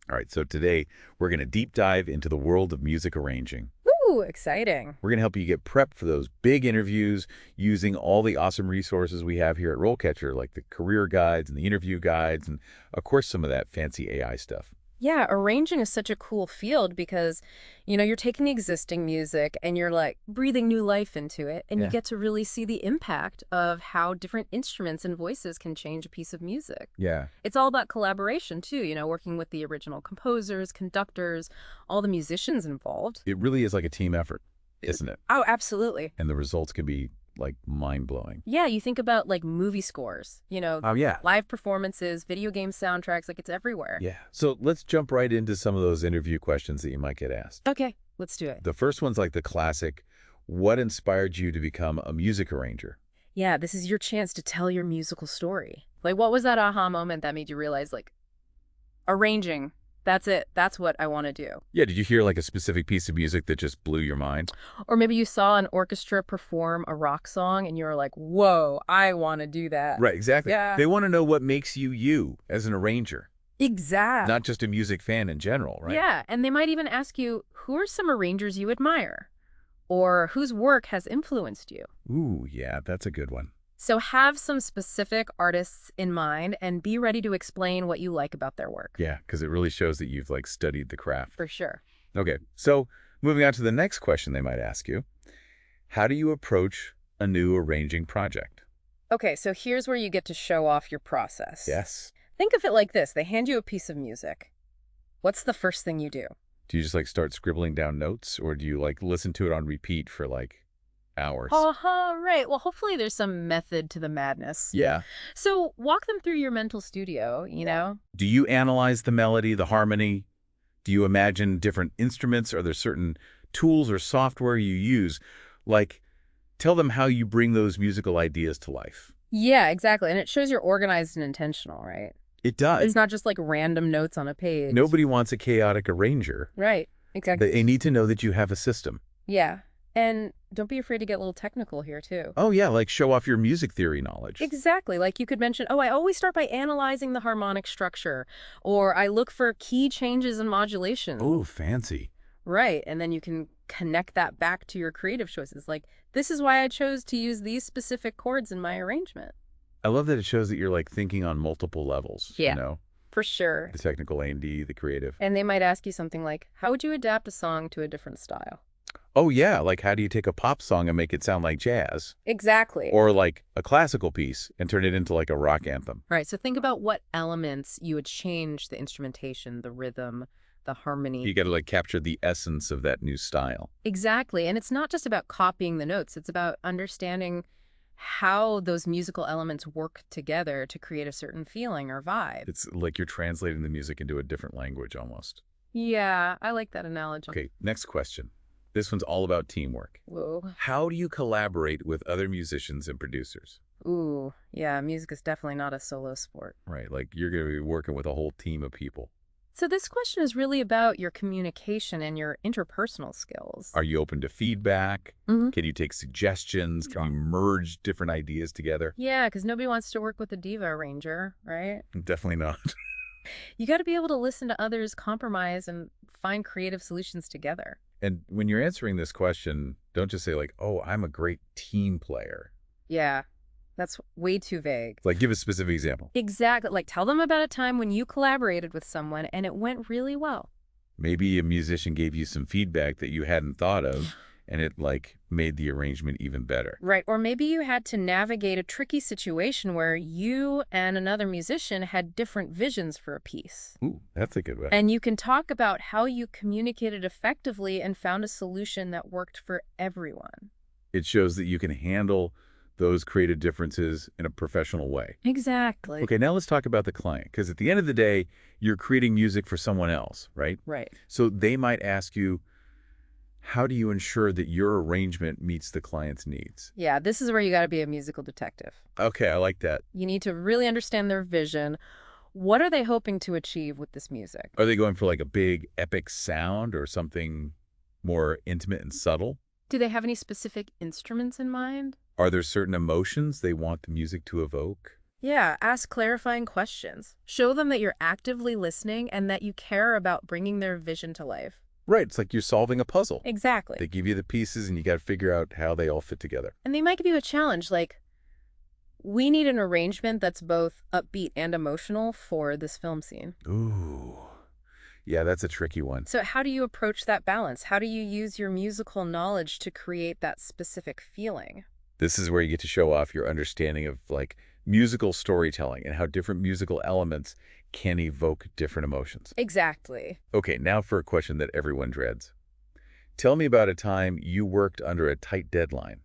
All right, so today we're going to deep dive into the world of music arranging. Ooh, exciting. We're going to help you get prepped for those big interviews using all the awesome resources we have here at RoleCatcher, like the career guides and the interview guides, and of course some of that fancy AI stuff. Yeah, arranging is such a cool field because, you're taking existing music and you're like breathing new life into it, and you Yeah. get to really see the impact of how different instruments and voices can change a piece of music. Yeah. It's all about collaboration too, working with the original composers, conductors, all the musicians involved. It really is like a team effort, isn't it? Oh, absolutely. And the results can be like mind-blowing. Yeah, you think about like movie scores, Oh, yeah. live performances, video game soundtracks, like it's everywhere. Yeah. So let's jump right into some of those interview questions that you might get asked. Okay, let's do it. The first one's like the classic, what inspired you to become a music arranger? Yeah, this is your chance to tell your musical story. Like, what was that aha moment that made you realize, like, arranging, that's it. That's what I want to do. Yeah, did you hear like a specific piece of music that just blew your mind? Or maybe you saw an orchestra perform a rock song and you were like, whoa, I want to do that. Right, exactly. Yeah. They want to know what makes you you as an arranger, Exactly. not just a music fan in general, right? Yeah, and they might even ask you, who are some arrangers you admire? Or whose work has influenced you? Ooh, yeah, that's a good one. So have some specific artists in mind and be ready to explain what you like about their work. Yeah, because it really shows that you've like studied the craft. For sure. Okay, so moving on to the next question they might ask you. How do you approach a new arranging project? Okay, so here's where you get to show off your process. Yes. Think of it like this. They hand you a piece of music. What's the first thing you do? Do you just like start scribbling down notes, or do you like listen to it on repeat for like hours? Right. Well, hopefully there's some method to the madness. Yeah. So walk them through your mental studio. Do you analyze the melody, the harmony? Do you imagine different instruments? Are there certain tools or software you use? Like, tell them how you bring those musical ideas to life. Yeah, exactly. And it shows you're organized and intentional, right? It does. It's not just like random notes on a page. Nobody wants a chaotic arranger. Right. Exactly. They need to know that you have a system. Yeah. And don't be afraid to get a little technical here, too. Oh, yeah, like show off your music theory knowledge. Exactly. Like you could mention, oh, I always start by analyzing the harmonic structure, or I look for key changes and modulation. Oh, fancy. Right. And then you can connect that back to your creative choices. Like, this is why I chose to use these specific chords in my arrangement. I love that it shows that you're like thinking on multiple levels. Yeah. You know, For sure. the technical A&D, the creative. And they might ask you something like, how would you adapt a song to a different style? Oh, yeah, like how do you take a pop song and make it sound like jazz? Exactly. Or like a classical piece and turn it into like a rock anthem. Right. So think about what elements you would change: the instrumentation, the rhythm, the harmony. You got to like capture the essence of that new style. Exactly. And it's not just about copying the notes. It's about understanding how those musical elements work together to create a certain feeling or vibe. It's like you're translating the music into a different language almost. Yeah, I like that analogy. Okay, next question. This one's all about teamwork. Whoa. How do you collaborate with other musicians and producers? Ooh, yeah, music is definitely not a solo sport. Right, like you're going to be working with a whole team of people. So this question is really about your communication and your interpersonal skills. Are you open to feedback? Mhm. Can you take suggestions? Can you merge different ideas together? Yeah, because nobody wants to work with a diva arranger, right? Definitely not. You got to be able to listen to others, compromise, and find creative solutions together. And when you're answering this question, don't just say like, oh, I'm a great team player. Yeah, that's way too vague. Like give a specific example. Exactly. Like tell them about a time when you collaborated with someone and it went really well. Maybe a musician gave you some feedback that you hadn't thought of and it like made the arrangement even better. Right. Or maybe you had to navigate a tricky situation where you and another musician had different visions for a piece. Ooh, that's a good one. And you can talk about how you communicated effectively and found a solution that worked for everyone. It shows that you can handle those creative differences in a professional way. Exactly. Okay, now let's talk about the client, because at the end of the day, you're creating music for someone else, right? Right. So they might ask you, how do you ensure that your arrangement meets the client's needs? Yeah, this is where you got to be a musical detective. Okay, I like that. You need to really understand their vision. What are they hoping to achieve with this music? Are they going for like a big epic sound or something more intimate and subtle? Do they have any specific instruments in mind? Are there certain emotions they want the music to evoke? Yeah, ask clarifying questions. Show them that you're actively listening and that you care about bringing their vision to life. Right, it's like you're solving a puzzle. Exactly. They give you the pieces and you got to figure out how they all fit together. And they might give you a challenge like, we need an arrangement that's both upbeat and emotional for this film scene. Ooh, yeah, that's a tricky one. So how do you approach that balance? How do you use your musical knowledge to create that specific feeling? This is where you get to show off your understanding of like musical storytelling and how different musical elements can evoke different emotions. Exactly. Okay, now for a question that everyone dreads. Tell me about a time you worked under a tight deadline.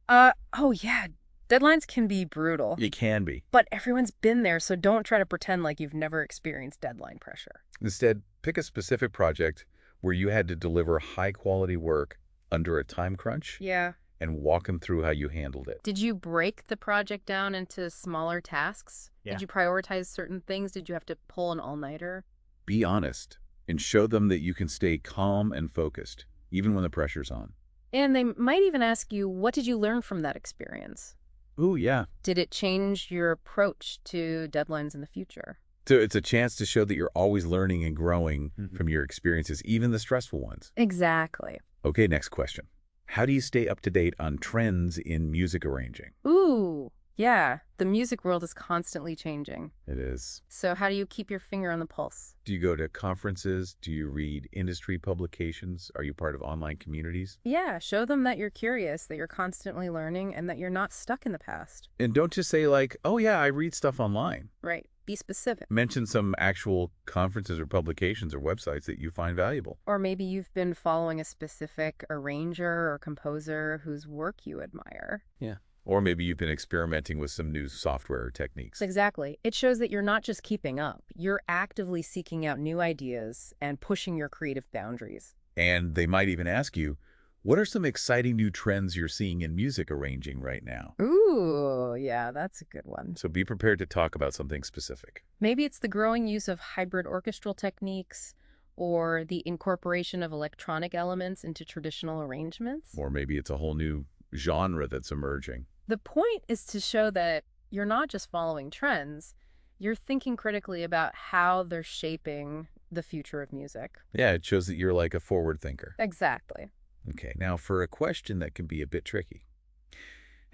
Oh yeah, deadlines can be brutal. It can be. But everyone's been there, so don't try to pretend like you've never experienced deadline pressure. Instead, pick a specific project where you had to deliver high-quality work under a time crunch Yeah. and walk them through how you handled it. Did you break the project down into smaller tasks? Yeah. Did you prioritize certain things? Did you have to pull an all-nighter? Be honest and show them that you can stay calm and focused, even when the pressure's on. And they might even ask you, what did you learn from that experience? Ooh, yeah. Did it change your approach to deadlines in the future? So it's a chance to show that you're always learning and growing from your experiences, even the stressful ones. Exactly. Okay, next question. How do you stay up to date on trends in music arranging? Ooh, yeah. The music world is constantly changing. It is. So how do you keep your finger on the pulse? Do you go to conferences? Do you read industry publications? Are you part of online communities? Yeah, show them that you're curious, that you're constantly learning, and that you're not stuck in the past. And don't just say like, oh yeah, I read stuff online. Right. Be specific. Mention some actual conferences or publications or websites that you find valuable. Or maybe you've been following a specific arranger or composer whose work you admire. Yeah. Or maybe you've been experimenting with some new software or techniques. Exactly. It shows that you're not just keeping up. You're actively seeking out new ideas and pushing your creative boundaries. And they might even ask you, what are some exciting new trends you're seeing in music arranging right now? Ooh, yeah, that's a good one. So be prepared to talk about something specific. Maybe it's the growing use of hybrid orchestral techniques or the incorporation of electronic elements into traditional arrangements. Or maybe it's a whole new genre that's emerging. The point is to show that you're not just following trends, you're thinking critically about how they're shaping the future of music. Yeah, it shows that you're like a forward thinker. Exactly. Okay, now for a question that can be a bit tricky.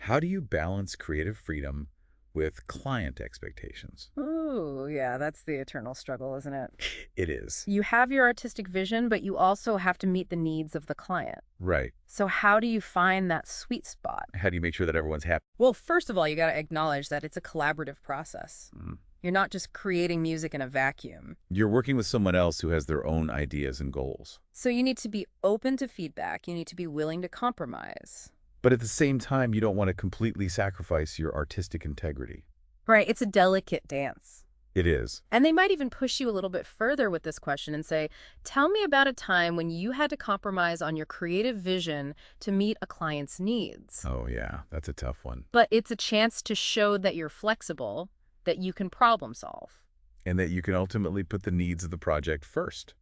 How do you balance creative freedom with client expectations? Ooh, yeah, that's the eternal struggle, isn't it? It is. You have your artistic vision, but you also have to meet the needs of the client. Right. So how do you find that sweet spot? How do you make sure that everyone's happy? Well, first of all, you got to acknowledge that it's a collaborative process. Mm. You're not just creating music in a vacuum. You're working with someone else who has their own ideas and goals. So you need to be open to feedback. You need to be willing to compromise. But at the same time, you don't want to completely sacrifice your artistic integrity. Right, it's a delicate dance. It is. And they might even push you a little bit further with this question and say, tell me about a time when you had to compromise on your creative vision to meet a client's needs. Oh, yeah, that's a tough one. But it's a chance to show that you're flexible, that you can problem solve. And that you can ultimately put the needs of the project first.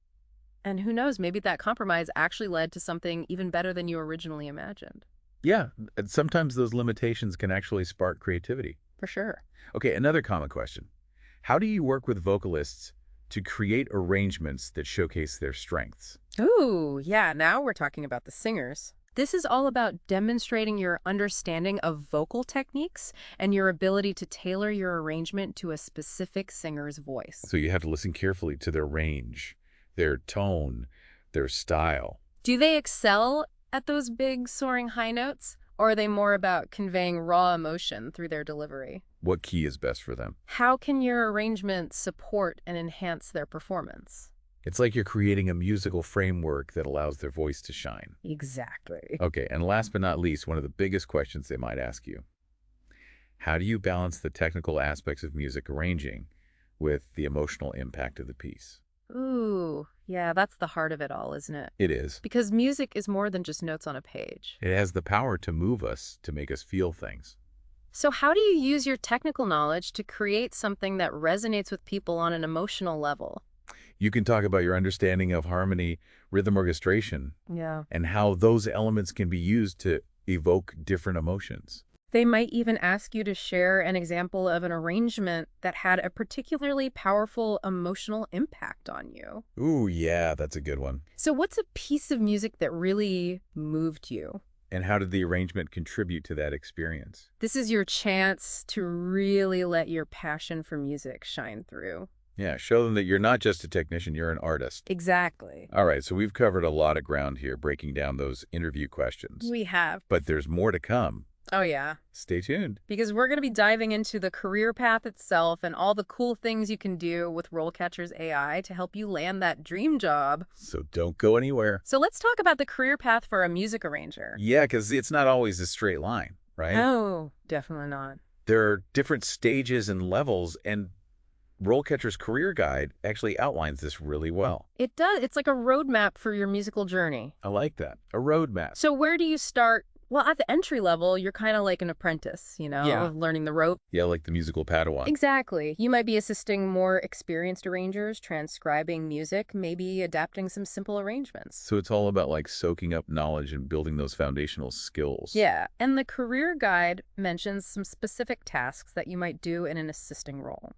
And who knows, maybe that compromise actually led to something even better than you originally imagined. Yeah, and sometimes those limitations can actually spark creativity. For sure. Okay, another common question. How do you work with vocalists to create arrangements that showcase their strengths? Ooh, yeah, now we're talking about the singers. This is all about demonstrating your understanding of vocal techniques and your ability to tailor your arrangement to a specific singer's voice. So you have to listen carefully to their range, their tone, their style. Do they excel at those big, soaring high notes? Or are they more about conveying raw emotion through their delivery? What key is best for them? How can your arrangement support and enhance their performance? It's like you're creating a musical framework that allows their voice to shine. Exactly. Okay, and last but not least, one of the biggest questions they might ask you. How do you balance the technical aspects of music arranging with the emotional impact of the piece? Ooh, yeah, that's the heart of it all, isn't it? It is. Because music is more than just notes on a page. It has the power to move us, to make us feel things. So how do you use your technical knowledge to create something that resonates with people on an emotional level? You can talk about your understanding of harmony, rhythm orchestration, Yeah. and how those elements can be used to evoke different emotions. They might even ask you to share an example of an arrangement that had a particularly powerful emotional impact on you. Ooh, yeah, that's a good one. So what's a piece of music that really moved you? And how did the arrangement contribute to that experience? This is your chance to really let your passion for music shine through. Yeah, show them that you're not just a technician, you're an artist. Exactly. All right, so we've covered a lot of ground here, breaking down those interview questions. We have. But there's more to come. Oh, yeah. Stay tuned. Because we're going to be diving into the career path itself and all the cool things you can do with RoleCatcher's AI to help you land that dream job. So don't go anywhere. So let's talk about the career path for a music arranger. Yeah, because it's not always a straight line, right? Oh, definitely not. There are different stages and levels, and RoleCatcher's Career Guide actually outlines this really well. It does. It's like a roadmap for your musical journey. I like that. A roadmap. So where do you start? Well, at the entry level, you're kind of like an apprentice, Yeah. learning the ropes. Yeah, like the musical Padawan. Exactly. You might be assisting more experienced arrangers, transcribing music, maybe adapting some simple arrangements. So it's all about like soaking up knowledge and building those foundational skills. Yeah, and the career guide mentions some specific tasks that you might do in an assisting role.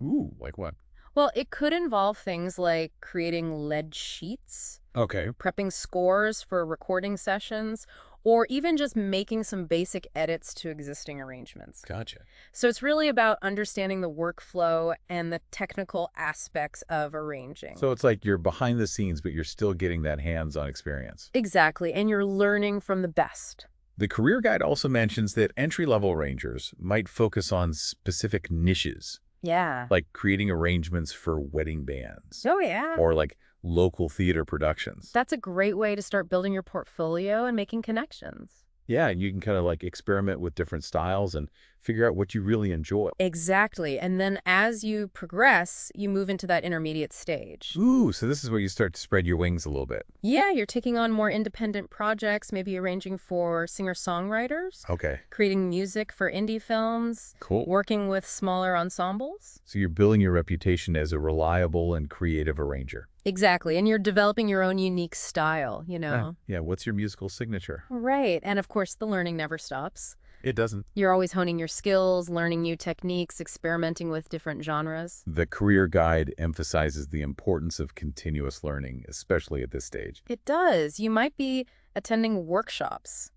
Ooh, like what? Well, it could involve things like creating lead sheets, Okay. prepping scores for recording sessions, or even just making some basic edits to existing arrangements. Gotcha. So it's really about understanding the workflow and the technical aspects of arranging. So it's like you're behind the scenes, but you're still getting that hands-on experience. Exactly, and you're learning from the best. The career guide also mentions that entry-level arrangers might focus on specific niches, Yeah. like creating arrangements for wedding bands Oh, yeah. or like local theater productions. That's a great way to start building your portfolio and making connections. Yeah, and you can kind of like experiment with different styles and figure out what you really enjoy. Exactly. And then as you progress, you move into that intermediate stage. Ooh, so this is where you start to spread your wings a little bit. Yeah, you're taking on more independent projects, maybe arranging for singer-songwriters, Okay, creating music for indie films, cool. working with smaller ensembles. So you're building your reputation as a reliable and creative arranger. Exactly. And you're developing your own unique style, Yeah, what's your musical signature? Right. And of course, the learning never stops. It doesn't. You're always honing your skills, learning new techniques, experimenting with different genres. The career guide emphasizes the importance of continuous learning, especially at this stage. It does. You might be attending workshops,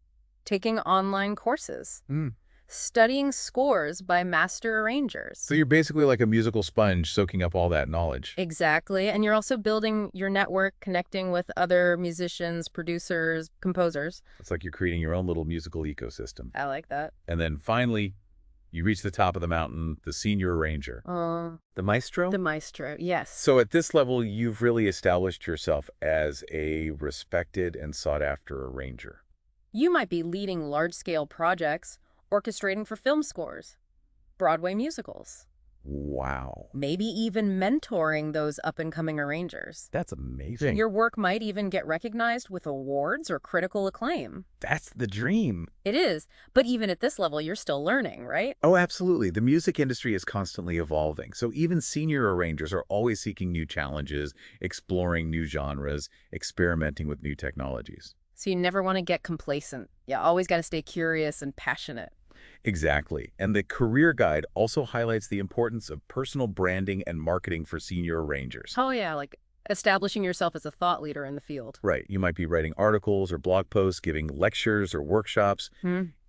taking online courses, studying scores by master arrangers. So you're basically like a musical sponge soaking up all that knowledge. Exactly. And you're also building your network, connecting with other musicians, producers, composers. It's like you're creating your own little musical ecosystem. I like that. And then finally, you reach the top of the mountain, the senior arranger. The maestro? The maestro, yes. So at this level, you've really established yourself as a respected and sought-after arranger. You might be leading large-scale projects, orchestrating for film scores, Broadway musicals. Wow. Maybe even mentoring those up-and-coming arrangers. That's amazing. Your work might even get recognized with awards or critical acclaim. That's the dream. It is, but even at this level, you're still learning, right? Oh, absolutely. The music industry is constantly evolving. So even senior arrangers are always seeking new challenges, exploring new genres, experimenting with new technologies. So you never want to get complacent. You always got to stay curious and passionate. Exactly. And the career guide also highlights the importance of personal branding and marketing for senior arrangers. Oh, yeah, like establishing yourself as a thought leader in the field. Right. You might be writing articles or blog posts, giving lectures or workshops,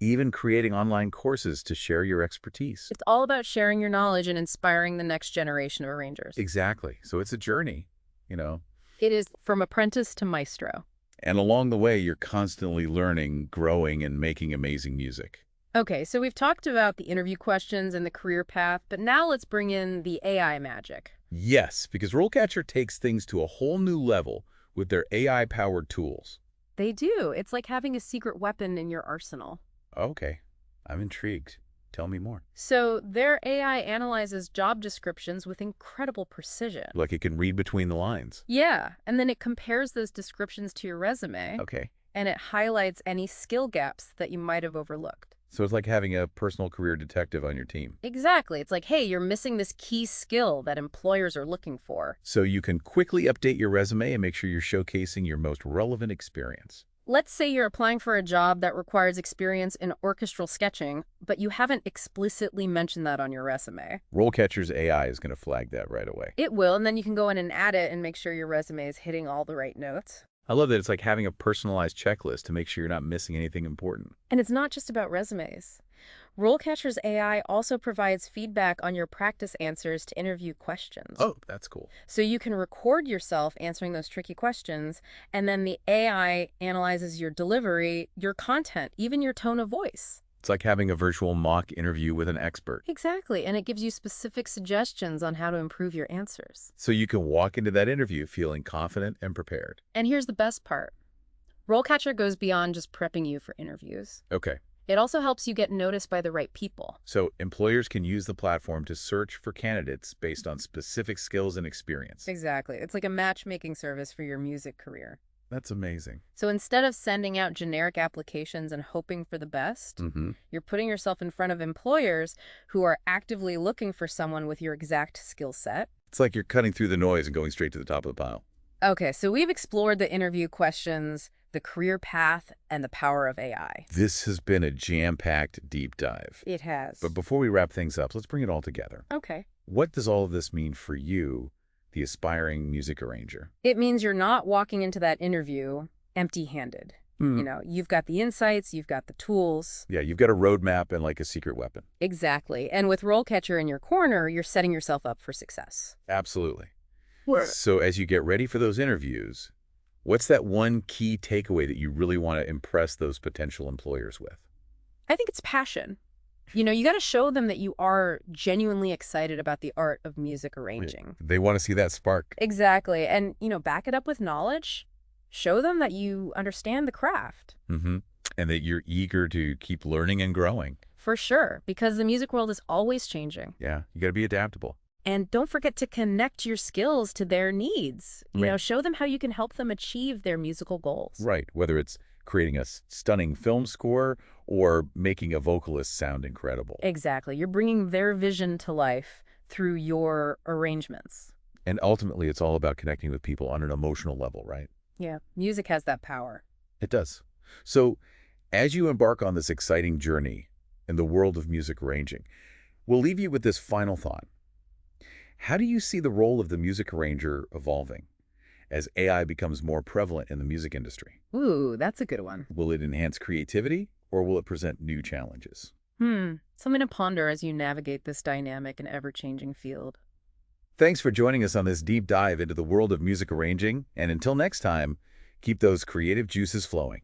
even creating online courses to share your expertise. It's all about sharing your knowledge and inspiring the next generation of arrangers. Exactly. So it's a journey, It is from apprentice to maestro. And along the way, you're constantly learning, growing, and making amazing music. Okay, so we've talked about the interview questions and the career path, but now let's bring in the AI magic. Yes, because RoleCatcher takes things to a whole new level with their AI-powered tools. They do. It's like having a secret weapon in your arsenal. Okay, I'm intrigued. Tell me more. So their AI analyzes job descriptions with incredible precision. Like it can read between the lines. Yeah, and then it compares those descriptions to your resume, Okay. and it highlights any skill gaps that you might have overlooked. So it's like having a personal career detective on your team. Exactly. It's like, hey, you're missing this key skill that employers are looking for. So you can quickly update your resume and make sure you're showcasing your most relevant experience. Let's say you're applying for a job that requires experience in orchestral sketching, but you haven't explicitly mentioned that on your resume. RoleCatcher's AI is going to flag that right away. It will, and then you can go in and add it and make sure your resume is hitting all the right notes. I love that it's like having a personalized checklist to make sure you're not missing anything important. And it's not just about resumes. RoleCatcher's AI also provides feedback on your practice answers to interview questions. Oh, that's cool. So you can record yourself answering those tricky questions, and then the AI analyzes your delivery, your content, even your tone of voice. It's like having a virtual mock interview with an expert. Exactly, and it gives you specific suggestions on how to improve your answers. So you can walk into that interview feeling confident and prepared. And here's the best part. RoleCatcher goes beyond just prepping you for interviews. Okay. It also helps you get noticed by the right people. So employers can use the platform to search for candidates based on specific skills and experience. Exactly. It's like a matchmaking service for your music career. That's amazing. So instead of sending out generic applications and hoping for the best, you're putting yourself in front of employers who are actively looking for someone with your exact skill set. It's like you're cutting through the noise and going straight to the top of the pile. Okay, so we've explored the interview questions, the career path, and the power of AI. This has been a jam-packed deep dive. It has. But before we wrap things up, let's bring it all together. Okay. What does all of this mean for you, the aspiring music arranger? It means you're not walking into that interview empty-handed. You've got the insights, you've got the tools. Yeah, you've got a roadmap and like a secret weapon. Exactly. And with RoleCatcher in your corner, you're setting yourself up for success. Absolutely. So as you get ready for those interviews, what's that one key takeaway that you really want to impress those potential employers with? I think it's passion. You got to show them that you are genuinely excited about the art of music arranging. They want to see that spark. Exactly. And, back it up with knowledge. Show them that you understand the craft. And that you're eager to keep learning and growing. For sure, because the music world is always changing. Yeah, you got to be adaptable. And don't forget to connect your skills to their needs. Show them how you can help them achieve their musical goals. Right, whether it's creating a stunning film score or making a vocalist sound incredible. Exactly. You're bringing their vision to life through your arrangements. And ultimately, it's all about connecting with people on an emotional level, right? Yeah, music has that power. It does. So as you embark on this exciting journey in the world of music arranging, we'll leave you with this final thought. How do you see the role of the music arranger evolving as AI becomes more prevalent in the music industry? Ooh, that's a good one. Will it enhance creativity or will it present new challenges? Something to ponder as you navigate this dynamic and ever-changing field. Thanks for joining us on this deep dive into the world of music arranging, and until next time, keep those creative juices flowing.